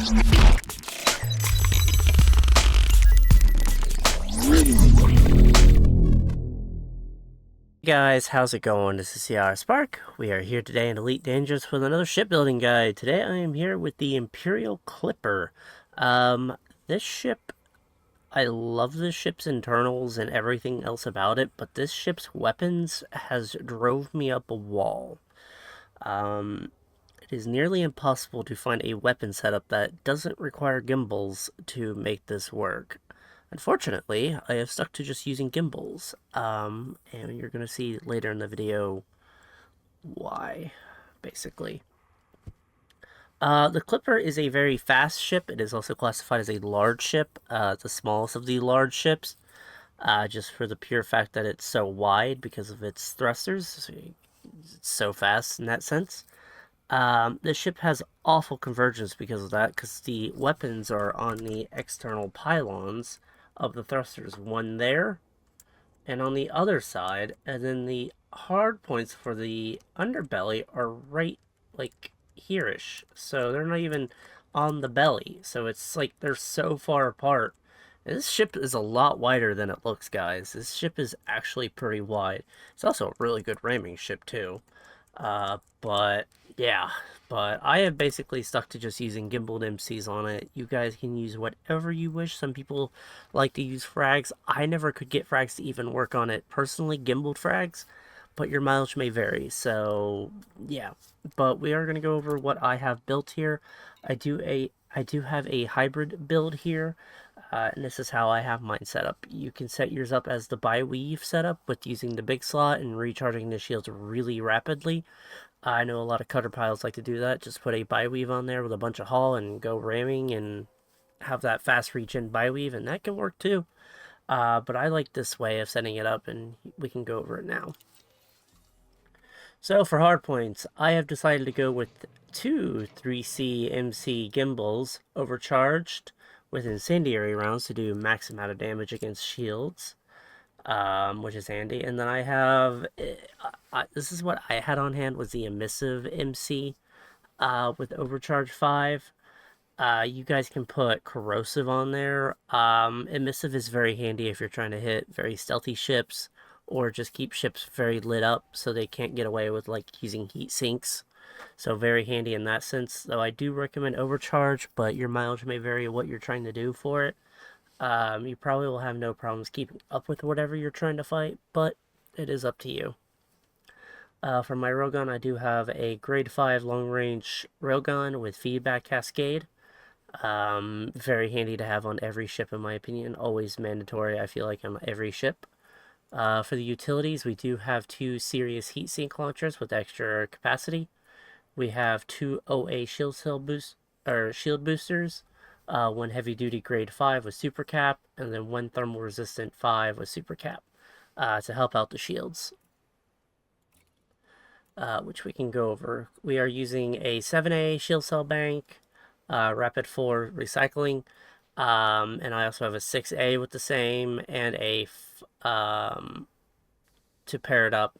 Hey guys, how's it going? This is CR Spark. We are here today in Elite Dangerous with another shipbuilding guide. Today I am here with the Imperial Clipper. This ship, I love this ship's internals and everything else about it, but this ship's weapons has drove me up a wall. It is nearly impossible to find a weapon setup that doesn't require gimbals to make this work. Unfortunately, I have stuck to just using gimbals, and you're going to see later in the video why, basically. The Clipper is a very fast ship. It is also classified as a large ship, the smallest of the large ships, just for the pure fact that it's so wide because of its thrusters. So it's so fast in that sense. This ship has awful convergence because of that, because the weapons are on the external pylons of the thrusters, one there and on the other side, and then the hard points for the underbelly are right like here-ish, so they're not even on the belly, so it's like they're so far apart. And this ship is a lot wider than it looks, guys. This ship is actually pretty wide. It's also a really good ramming ship too. But yeah, but I have basically stuck to just using gimbaled MCs on it. You guys can use whatever you wish. Some people like to use frags. I never could get frags to even work on it personally, gimbaled frags, but your mileage may vary. So yeah, but we are going to go over what I have built here. I do have a hybrid build here. And this is how I have mine set up. You can set yours up as the bi-weave setup with using the big slot and recharging the shields really rapidly. I know a lot of cutter pilots like to do that. Just put a bi-weave on there with a bunch of hull and go ramming and have that fast regen bi-weave, and that can work too. But I like this way of setting it up, and we can go over it now. So for hardpoints, I have decided to go with two 3C MC gimbals overcharged with incendiary rounds to do max amount of damage against shields, which is handy. And then I have, this is what I had on hand, was the emissive MC with overcharge 5. You guys can put corrosive on there. Emissive is very handy if you're trying to hit very stealthy ships or just keep ships very lit up so they can't get away with like using heat sinks. So very handy in that sense, though I do recommend overcharge, but your mileage may vary what you're trying to do for it. You probably will have no problems keeping up with whatever you're trying to fight, but it is up to you. For my railgun, I do have a grade 5 long-range railgun with feedback cascade. Very handy to have on every ship in my opinion, always mandatory I feel like on every ship. For the utilities, we do have two serious heatsink launchers with extra capacity. We have two OA shield boosters, one heavy duty grade 5 with super cap, and then one thermal resistant 5 with super cap to help out the shields, which we can go over. We are using a 7A shield cell bank, rapid 4 recycling, and I also have a 6A with the same, and a to pair it up.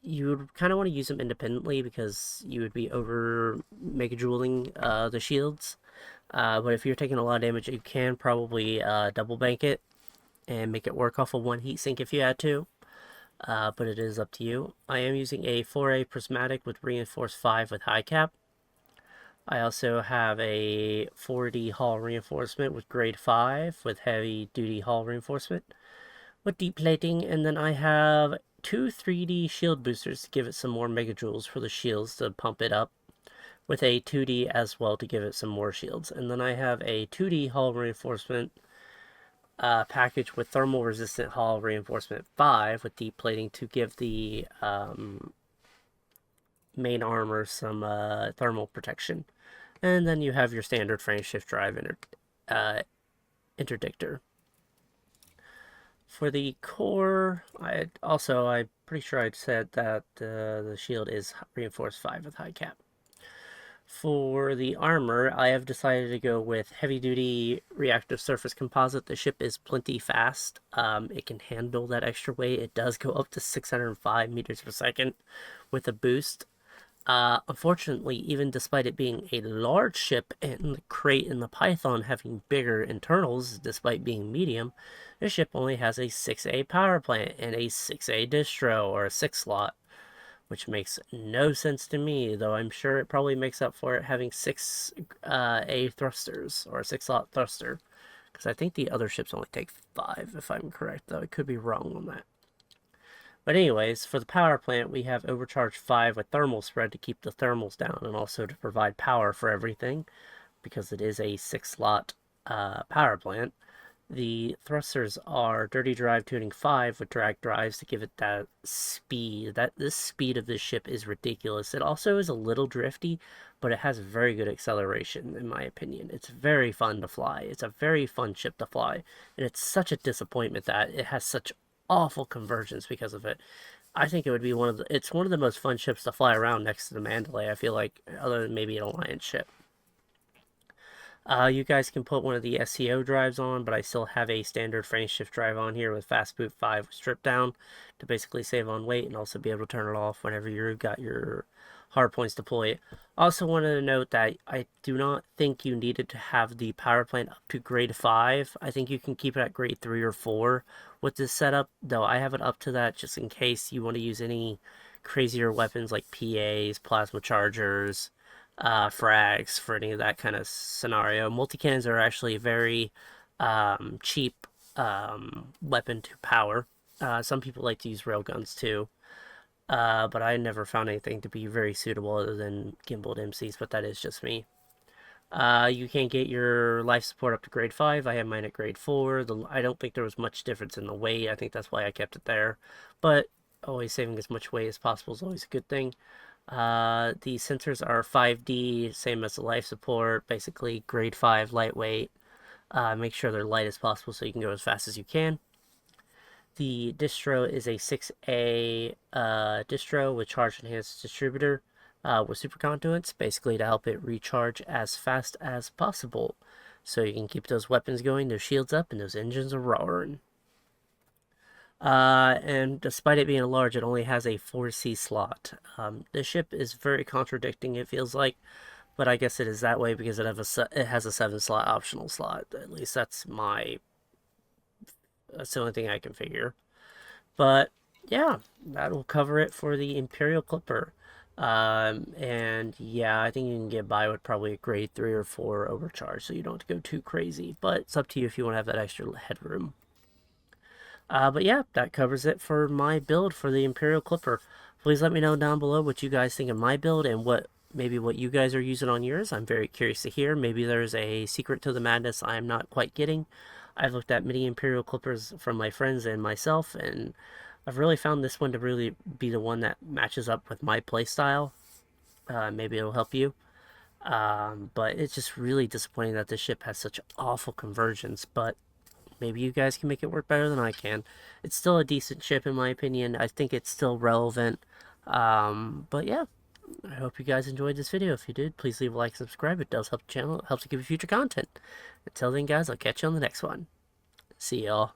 You would kind of want to use them independently because you would be over mega jeweling the shields. But if you're taking a lot of damage, you can probably double bank it and make it work off of one heatsink if you had to. But it is up to you. I am using a 4A prismatic with reinforced 5 with high cap. I also have a 4D hull reinforcement with grade 5 with heavy duty hull reinforcement with deep plating, and then I have two 3D shield boosters to give it some more megajoules for the shields to pump it up, with a 2D as well to give it some more shields. And then I have a 2D hull reinforcement package with thermal resistant hull reinforcement 5 with deep plating to give the main armor some thermal protection. And then you have your standard frame shift drive interdictor. For the core, I'm pretty sure I said that the shield is reinforced 5 with high cap. For the armor, I have decided to go with heavy duty reactive surface composite. The ship is plenty fast. It can handle that extra weight. It does go up to 605 meters per second with a boost. Unfortunately, even despite it being a large ship and the crate and the Python having bigger internals, despite being medium, the ship only has a 6A power plant and a 6A distro, or a 6 slot, which makes no sense to me, though I'm sure it probably makes up for it having 6 A thrusters, or a 6 slot thruster, because I think the other ships only take 5, if I'm correct, though I could be wrong on that. But anyways, for the power plant, we have overcharge 5 with thermal spread to keep the thermals down and also to provide power for everything because it is a 6 slot power plant. The thrusters are dirty drive tuning 5 with drag drives to give it that speed. This speed of this ship is ridiculous. It also is a little drifty, but it has very good acceleration in my opinion. It's very fun to fly. It's a very fun ship to fly, and it's such a disappointment that it has such awful convergence because of it. I think it would be it's one of the most fun ships to fly around next to the Mandalay, I feel like, other than maybe an Alliance ship. You guys can put one of the SEO drives on, but I still have a standard frame shift drive on here with fast boot 5 strip down to basically save on weight and also be able to turn it off whenever you've got your hard points deployed. Also wanted to note that I do not think you needed to have the power plant up to grade 5. I think you can keep it at grade 3 or 4 with this setup, though I have it up to that just in case you want to use any crazier weapons like PAs, plasma chargers, frags for any of that kind of scenario. Multicannons are actually a very cheap weapon to power. Some people like to use railguns too, but I never found anything to be very suitable other than gimbaled MCs, but that is just me. You can get your life support up to grade 5. I have mine at grade 4. I don't think there was much difference in the weight. I think that's why I kept it there. But always saving as much weight as possible is always a good thing. The sensors are 5D, same as the life support, basically grade 5 lightweight. Make sure they're light as possible so you can go as fast as you can. The distro is a 6A distro with charge enhanced distributor with super conduits, basically to help it recharge as fast as possible. So you can keep those weapons going, those shields up, and those engines are roaring. And despite it being large, it only has a 4C slot. The ship is very contradicting, it feels like, but I guess it is that way because it has a 7 slot optional slot. At least that's the only thing I can figure. But yeah, that'll cover it for the Imperial Clipper. And yeah, I think you can get by with probably a grade 3 or 4 overcharge, so you don't have to go too crazy. But it's up to you if you want to have that extra headroom. But yeah, that covers it for my build for the Imperial Clipper. Please let me know down below what you guys think of my build and what you guys are using on yours. I'm very curious to hear. Maybe there's a secret to the madness I'm not quite getting. I've looked at many Imperial Clippers from my friends and myself, and I've really found this one to really be the one that matches up with my playstyle. Maybe it'll help you. But it's just really disappointing that this ship has such awful convergence, but maybe you guys can make it work better than I can. It's still a decent ship in my opinion. I think it's still relevant. But yeah, I hope you guys enjoyed this video. If you did, please leave a like and subscribe. It does help the channel. It helps to give you future content. Until then, guys, I'll catch you on the next one. See y'all.